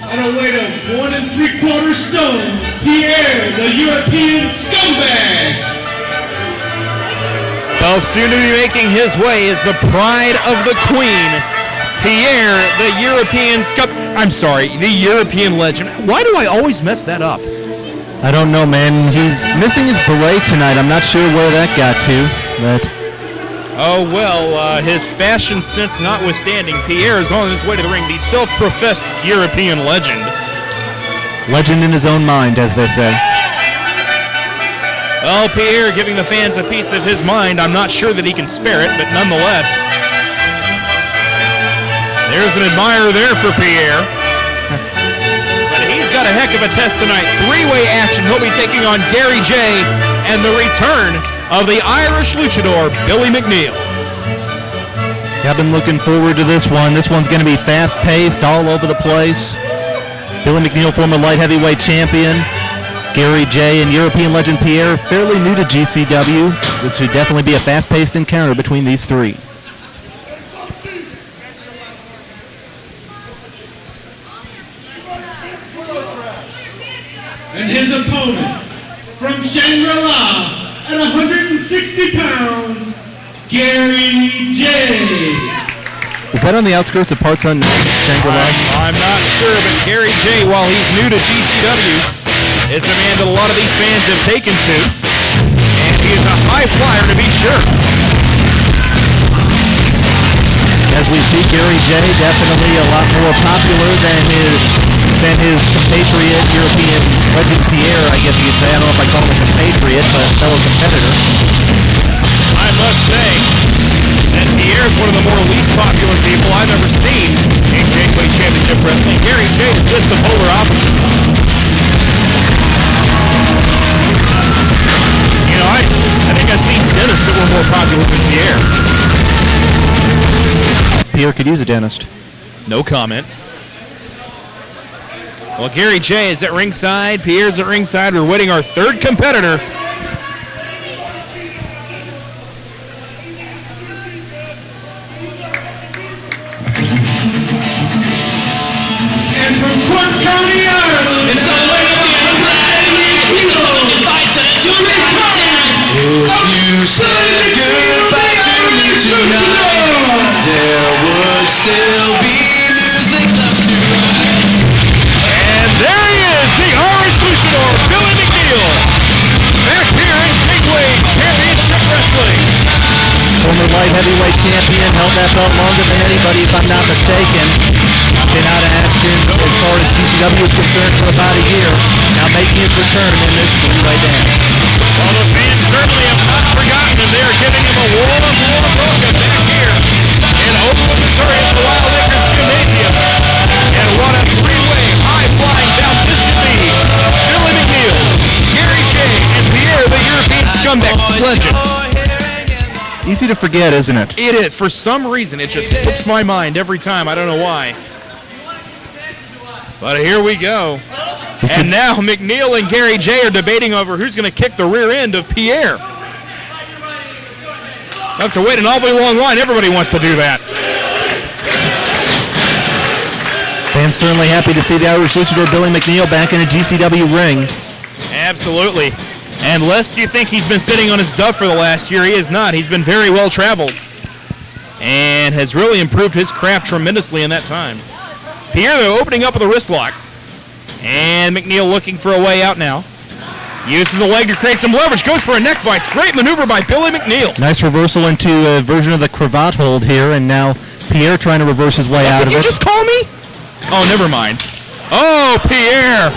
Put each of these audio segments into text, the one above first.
at a weight of 1 3/4 stones, Pierre, the European scumbag. Well, soon to be making his way is the pride of the Queen, Pierre, the European legend. Why do I always mess that up? I don't know, man. He's missing his beret tonight. I'm not sure where that got to, but... Oh, well, his fashion sense notwithstanding, Pierre is on his way to the ring, the self-professed European legend. Legend in his own mind, as they say. Well, Pierre giving the fans a piece of his mind. I'm not sure that he can spare it, but nonetheless. There's an admirer there for Pierre. But he's got a heck of a test tonight. Three-way action. He'll be taking on Gary J. and the return of the Irish luchador, Billy McNeil. I've been looking forward to this one. This one's going to be fast-paced, all over the place. Billy McNeil, former light heavyweight champion. Gary J. and European legend Pierre, fairly new to GCW. This should definitely be a fast-paced encounter between these three. And his opponent, from Shangri-La, at 160 pounds, Gary J. Is that on the outskirts of parts on Shangri-La? I'm not sure, but Gary J., while he's new to GCW, is a man that a lot of these fans have taken to, and he is a high flyer to be sure. As we see, Gary J. definitely a lot more popular than his compatriot, European legend Pierre, I guess you could say. I don't know if I call him a compatriot, but a fellow competitor. I must say that Pierre is one of the more least popular people I've ever seen in Gateway Championship Wrestling. Gary J. is just the polar opposite. You know, I think I've seen dentists that were more popular than Pierre. Pierre could use a dentist. No comment. Well, Gary J. is at ringside. Pierre's at ringside. We're waiting our third competitor. And from Cork County, Ireland, It's the way of the If you said goodbye to me tonight, there would still be music left to write. And there he is, the Irish luchador, Billy McNeil, back here in Gateway Championship Wrestling. Former light heavyweight champion, held that belt longer than anybody, if I'm not mistaken. Been out of action as far as GCW is concerned for about a year. Now making his return in this three-way dance. Well, the fans certainly have not forgotten, and they're giving him a warm welcome back here in Oakland, Missouri at the Wild Acres Gymnasium. And what a three-way, high-flying bout this should be. Billy McNeil, Gary J., and Pierre, the European scumbag legend. Easy to forget, isn't it? It is. For some reason, it just slips my mind every time. I don't know why. But here we go. And now McNeil and Gary J. are debating over who's going to kick the rear end of Pierre. Have to wait an awfully long line. Everybody wants to do that. Fans certainly happy to see the Irish luchador Billy McNeil back in a GCW ring. Absolutely. And lest you think he's been sitting on his duff for the last year, he is not. He's been very well traveled and has really improved his craft tremendously in that time. Pierre, though, opening up with a wrist lock. And McNeil looking for a way out now. Uses the leg to create some leverage. Goes for a neck vice. Great maneuver by Billy McNeil. Nice reversal into a version of the cravat hold here, and now Pierre trying to reverse his way out of it. Did you just call me? Oh, never mind. Oh, Pierre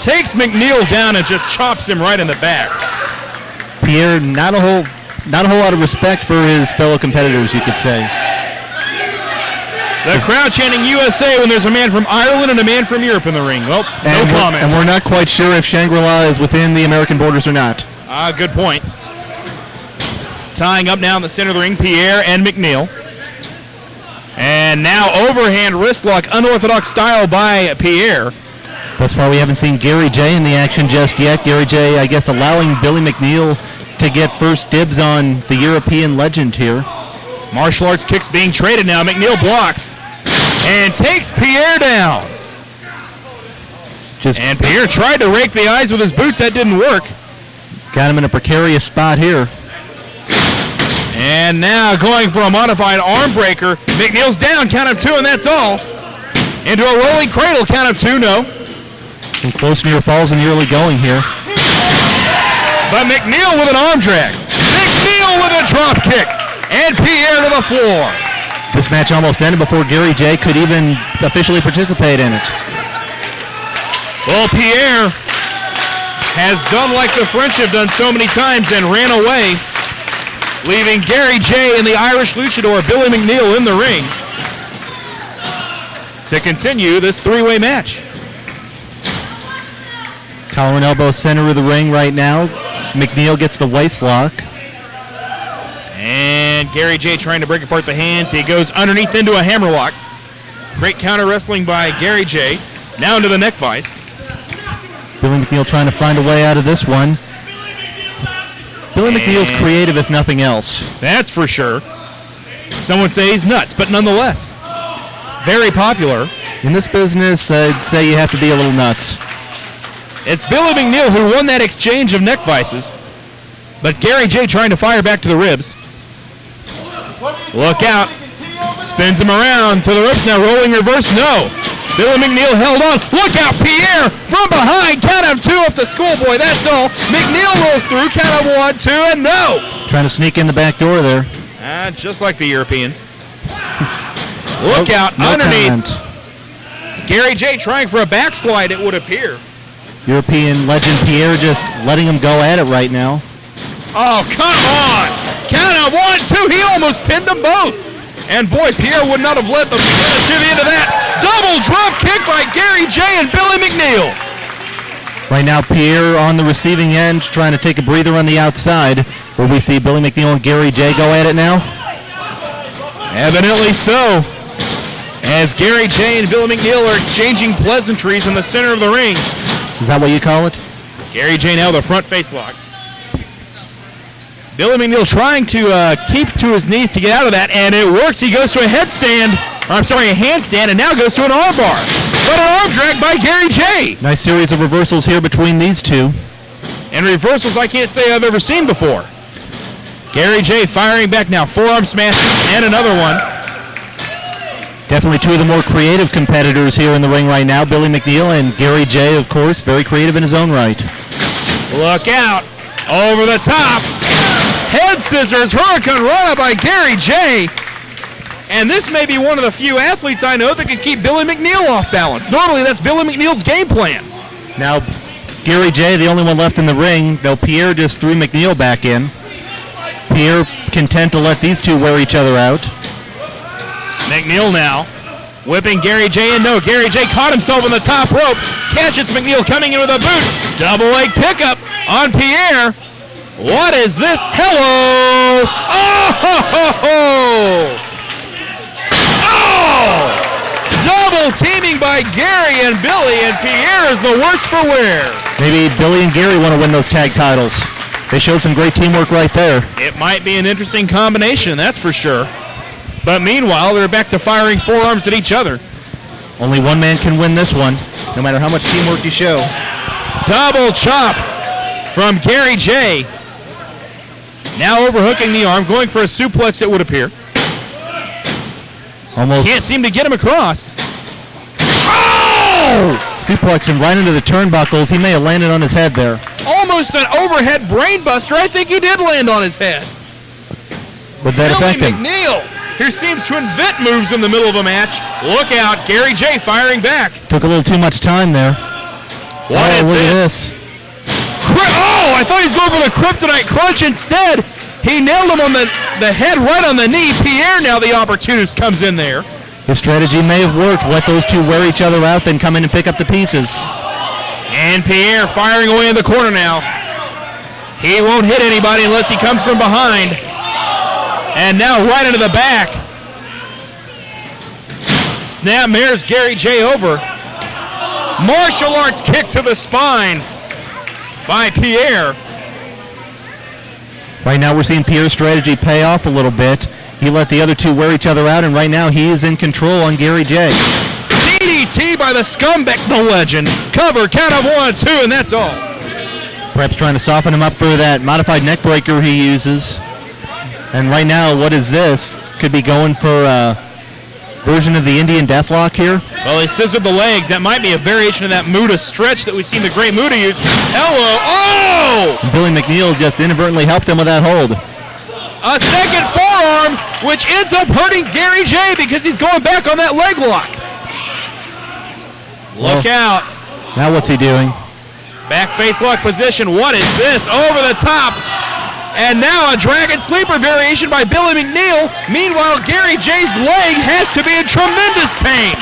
takes McNeil down and just chops him right in the back. Pierre, not a whole lot of respect for his fellow competitors, you could say. The crowd chanting USA when there's a man from Ireland and a man from Europe in the ring. Well, no comment. And we're not quite sure if Shangri-La is within the American borders or not. Good point. Tying up now in the center of the ring, Pierre and McNeil. And now overhand wrist lock, unorthodox style by Pierre. Thus far, we haven't seen Gary J in the action just yet. Gary J, I guess, allowing Billy McNeil to get first dibs on the European legend here. Martial arts kicks being traded now. McNeil blocks and takes Pierre down. And Pierre tried to rake the eyes with his boots. That didn't work. Got him in a precarious spot here. And now going for a modified arm breaker. McNeil's down, count of 2, and that's all. Into a rolling cradle, count of 2, no. Some close near falls in the early going here. But McNeil with an arm drag. McNeil with a drop kick. And Pierre to the floor. This match almost ended before Gary J could even officially participate in it. Well, Pierre has done like the French have done so many times and ran away, leaving Gary J and the Irish luchador Billy McNeil in the ring to continue this 3-way match. Collar and elbow center of the ring right now. McNeil gets the waist lock. And Gary J trying to break apart the hands. He goes underneath into a hammerlock. Great counter wrestling by Gary J. Now into the neck vise. Billy McNeil trying to find a way out of this one. Billy McNeil's creative, if nothing else. That's for sure. Some would say he's nuts, but nonetheless, very popular. In this business, I'd say you have to be a little nuts. It's Billy McNeil who won that exchange of neck vices, but Gary J trying to fire back to the ribs. Look out. Spins him around to the ropes now, rolling reverse, no. Billy McNeil held on. Look out, Pierre from behind. Count of 2 off the schoolboy, that's all. McNeil rolls through, count of 1, 2, and no. Trying to sneak in the back door there. Just like the Europeans. Look out, no underneath. Comment. Gary J trying for a backslide, it would appear. European legend Pierre just letting him go at it right now. Oh, come on. Count of 1, 2, he almost pinned them both. And boy, Pierre would not have let them to the end of that. Double drop kick by Gary J and Billy McNeil. Right now, Pierre on the receiving end, trying to take a breather on the outside. Where we see Billy McNeil and Gary J go at it now. Evidently so. As Gary J and Billy McNeil are exchanging pleasantries in the center of the ring. Is that what you call it? Gary J now the front face lock. Billy McNeil trying to keep to his knees to get out of that, and it works. He goes to a handstand, and now goes to an arm bar. But an arm drag by Gary J. Nice series of reversals here between these two. And reversals I can't say I've ever seen before. Gary J firing back now, forearm smashes, and another one. Definitely two of the more creative competitors here in the ring right now. Billy McNeil and Gary J, of course, very creative in his own right. Look out, over the top. Head scissors, Hurricane Rana by Gary J. And this may be one of the few athletes I know that can keep Billy McNeil off balance. Normally that's Billy McNeil's game plan. Now, Gary J, the only one left in the ring, though Pierre just threw McNeil back in. Pierre content to let these two wear each other out. McNeil now whipping Gary J in. No, Gary J caught himself on the top rope. Catches McNeil coming in with a boot. Double leg pickup on Pierre. What is this? Hello! Oh! Ho, ho, ho. Oh! Double teaming by Gary and Billy, and Pierre is the worse for wear. Maybe Billy and Gary want to win those tag titles. They show some great teamwork right there. It might be an interesting combination, that's for sure. But meanwhile, they're back to firing forearms at each other. Only one man can win this one, no matter how much teamwork you show. Double chop from Gary J. Now overhooking the arm, going for a suplex, it would appear. Almost. Can't seem to get him across. Oh! Suplex him right into the turnbuckles. He may have landed on his head there. Almost an overhead brainbuster. I think he did land on his head. Would that affect him? McNeil here seems to invent moves in the middle of a match. Look out, Gary J firing back. Took a little too much time there. What is look this? at this. Oh, I thought he was going for the kryptonite crunch. Instead, he nailed him on the head right on the knee. Pierre now the opportunist comes in there. His strategy may have worked. Let those two wear each other out, then come in and pick up the pieces. And Pierre firing away in the corner now. He won't hit anybody unless he comes from behind. And now right into the back. Snap mares Gary J over. Martial arts kick to the spine by Pierre. Right now we're seeing Pierre's strategy pay off a little bit. He let the other two wear each other out, and right now he is in control on Gary J. DDT DDT by the Scumbag, the legend. Cover, count of 1, 2, and that's all. Perhaps trying to soften him up for that modified neck breaker he uses. And right now, what is this? Could be going for a version of the Indian Deathlock here. Well, he scissored the legs. That might be a variation of that Muda stretch that we've seen the great Muda use. Hello. Oh! And Billy McNeil just inadvertently helped him with that hold. A second forearm, which ends up hurting Gary J because he's going back on that leg lock. Look out. Now what's he doing? Back face lock position. What is this? Over the top. And now a Dragon Sleeper variation by Billy McNeil. Meanwhile, Gary J's leg has to be in tremendous pain.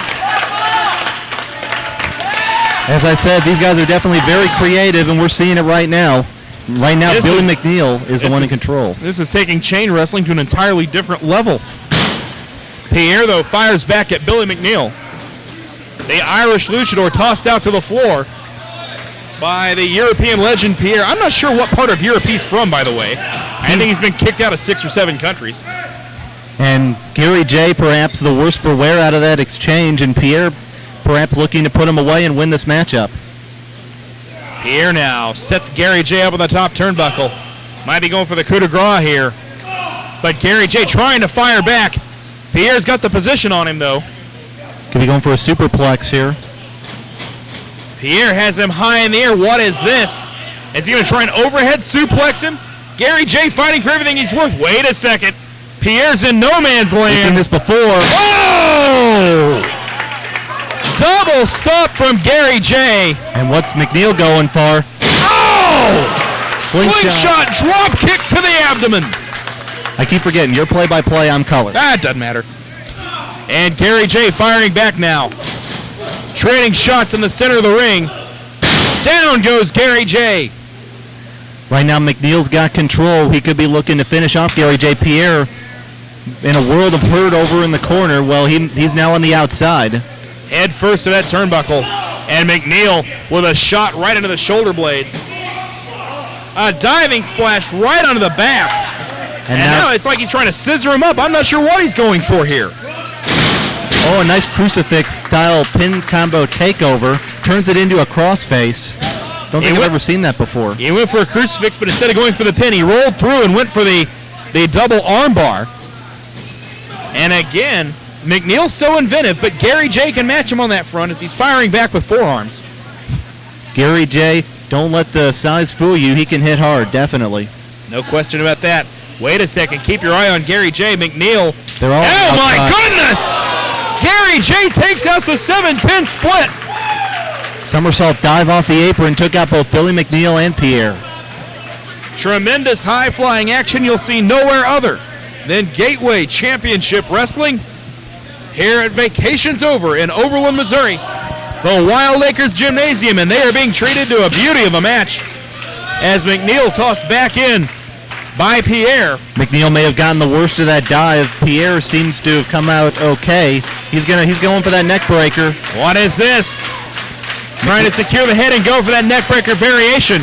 As I said, these guys are definitely very creative, and we're seeing it right now. Right now, Billy McNeil is the one in control. This is taking chain wrestling to an entirely different level. Pierre, though, fires back at Billy McNeil. The Irish luchador tossed out to the floor by the European legend Pierre. I'm not sure what part of Europe he's from, by the way. I think he's been kicked out of 6 or 7 countries. And Gary J perhaps the worst for wear out of that exchange, and Pierre perhaps looking to put him away and win this matchup. Pierre now sets Gary J up on the top turnbuckle. Might be going for the coup de grace here. But Gary J trying to fire back. Pierre's got the position on him, though. Could be going for a superplex here. Pierre has him high in the air. What is this? Is he going to try and overhead suplex him? Gary J fighting for everything he's worth. Wait a second. Pierre's in no man's land. We've seen this before. Oh! Double stop from Gary J. And what's McNeil going for? Oh! Slingshot drop kick to the abdomen. I keep forgetting, you're play-by-play, I'm color. It doesn't matter. And Gary J firing back now. Trading shots in the center of the ring. Down goes Gary J. Right now, McNeil's got control. He could be looking to finish off Gary J. Pierre in a world of hurt over in the corner. Well, he's now on the outside. Head first to that turnbuckle. And McNeil with a shot right into the shoulder blades. A diving splash right onto the back. And now it's like he's trying to scissor him up. I'm not sure what he's going for here. Oh, a nice crucifix-style pin combo takeover. Turns it into a crossface. Don't think I've ever seen that before. He went for a crucifix, but instead of going for the pin, he rolled through and went for the double armbar. And again, McNeil's so inventive, but Gary J can match him on that front as he's firing back with forearms. Gary J, don't let the size fool you. He can hit hard, definitely. No question about that. Wait a second. Keep your eye on Gary J. McNeil. They're all oh, my goodness! Gary J takes out the 7-10 split. Somersault dive off the apron, took out both Billy McNeil and Pierre. Tremendous high-flying action you'll see nowhere other than Gateway Championship Wrestling here at Vacations Over in Overland, Missouri. The Wild Acres Gymnasium, and they are being treated to a beauty of a match as McNeil tossed back in by Pierre. McNeil may have gotten the worst of that dive. Pierre seems to have come out okay. He's going for that neck breaker. What is this? Trying to secure the head and go for that neck breaker variation.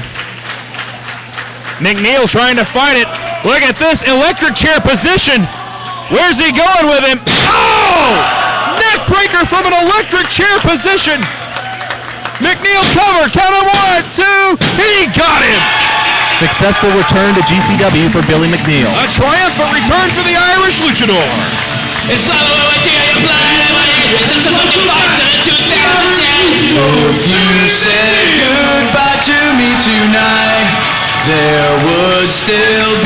McNeil trying to fight it. Look at this electric chair position. Where's he going with him? Oh! Neck breaker from an electric chair position. McNeil cover. Count of 1, 2. He got him. Successful return to GCW for Billy McNeil. A triumphant return for the Irish luchador. It's all over to your blood. It's just looking back to 2010. If you said goodbye to me tonight, there would still